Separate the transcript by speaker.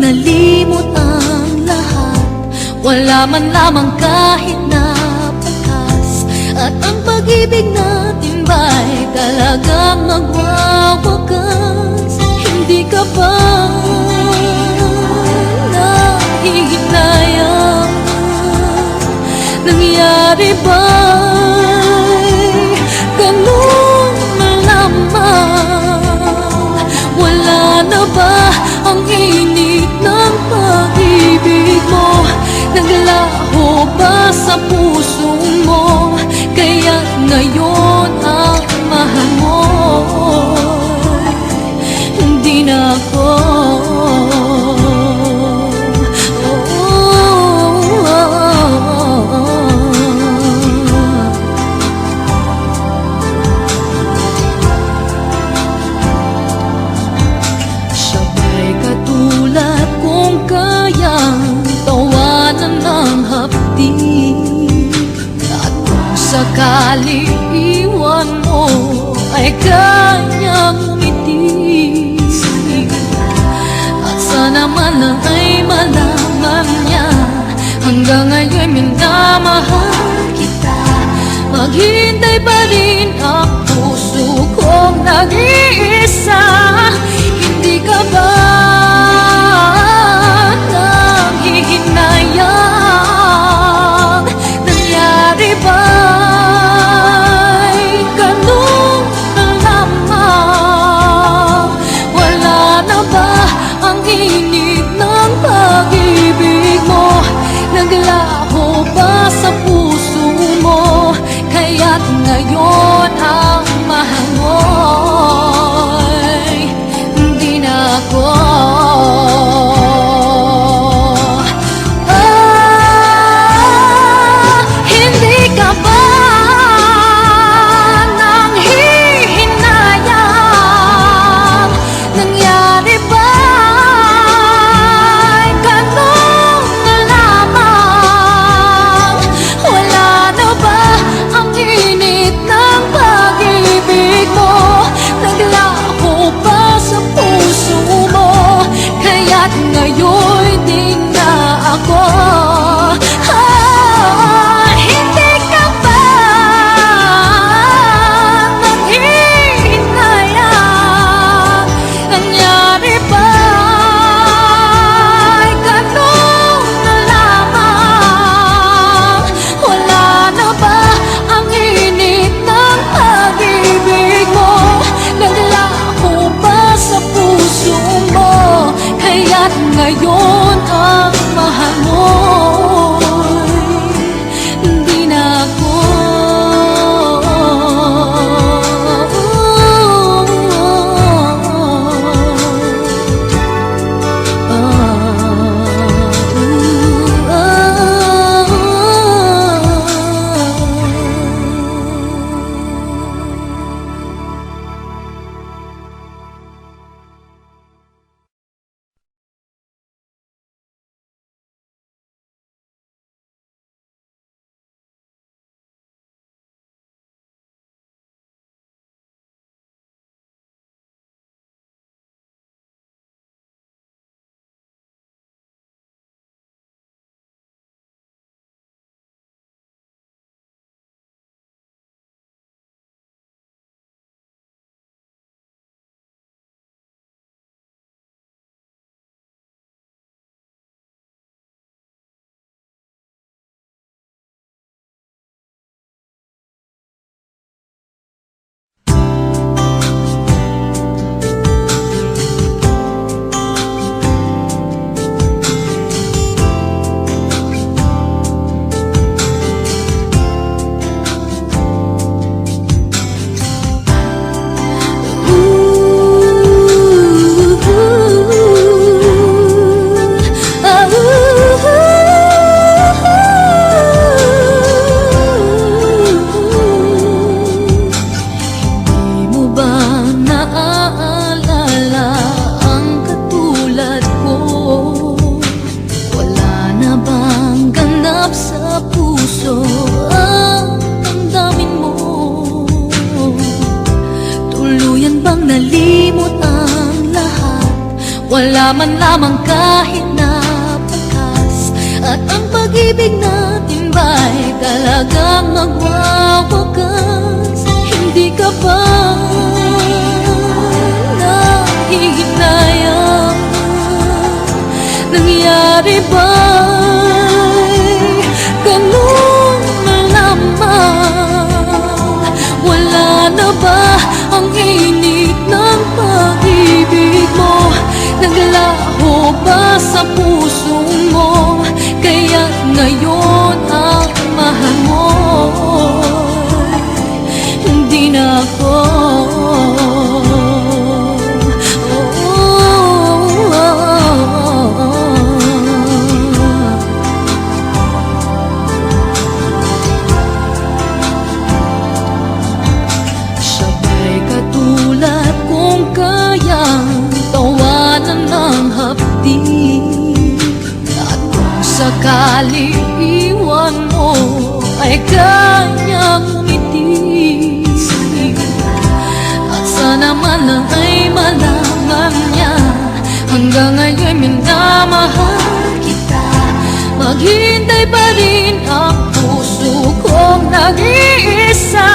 Speaker 1: nalimot ang lahat, wala man lamang kahit na bakas. At ang pag-ibig natin ba'y talagang magwawakas? Hindi ka ba nahihinayang? Nangyari ba'y ganun na lamang? Wala na ba ang init ng pag-ibig mo? Naglaho ba sa puso mo? Kaya ngayon ang mahal mo hindi na ako. Sabay katulad kung kayang tawanan ng hapdi, at kung sakali iwan mo ay kanyang umiti. At sana man ay malaman niya hanggang ngayon minamahal kita. Maghintay pa rin ang puso kong nag-iisa. Hindi ka ba nanghihinayang? Nangyari ba'y ganun na lamang? Wala na ba ang init ng pag-ibig mo? Naglaho ba sa puso mo? Kaya't ngayon ang mahal mo'y hindi na ako. Hindi ka ba nanghihinayang? Nangyari ba'y ganun na lamang? Wala na ba ang init ng pag-ibig mo? Naglaho ba sa puso mo? Kaya't ngayon di na ako. Hindi ka ba nanghihinayang? Nangyari ba'y ganun na lamang? Wala na ba ang init ng pag-ibig mo? Naglaho ba sa puso mo? Kaya't ngayon ang mahal mo'y hindi na ako. wala man lamang kahit na bakas. At ang pag-ibig natin ba'y talagang magwawakas? Hindi ka ba nahihinayang? Nangyari ba'y ganun na lamang? Wala na ba ang init ng pag-ibig mo? Naglaho ba sa puso mo? Kaya ngayon ang mahal mo hindi na ako. Sabay katulad kung kayang tawanan ng hapdi. At kung sakali iwan mo ay kanyang umiti. At sana man lang ay malaman niya hanggang ngayon minamahal kita. Maghintay pa rin ang puso kong nag-iisa.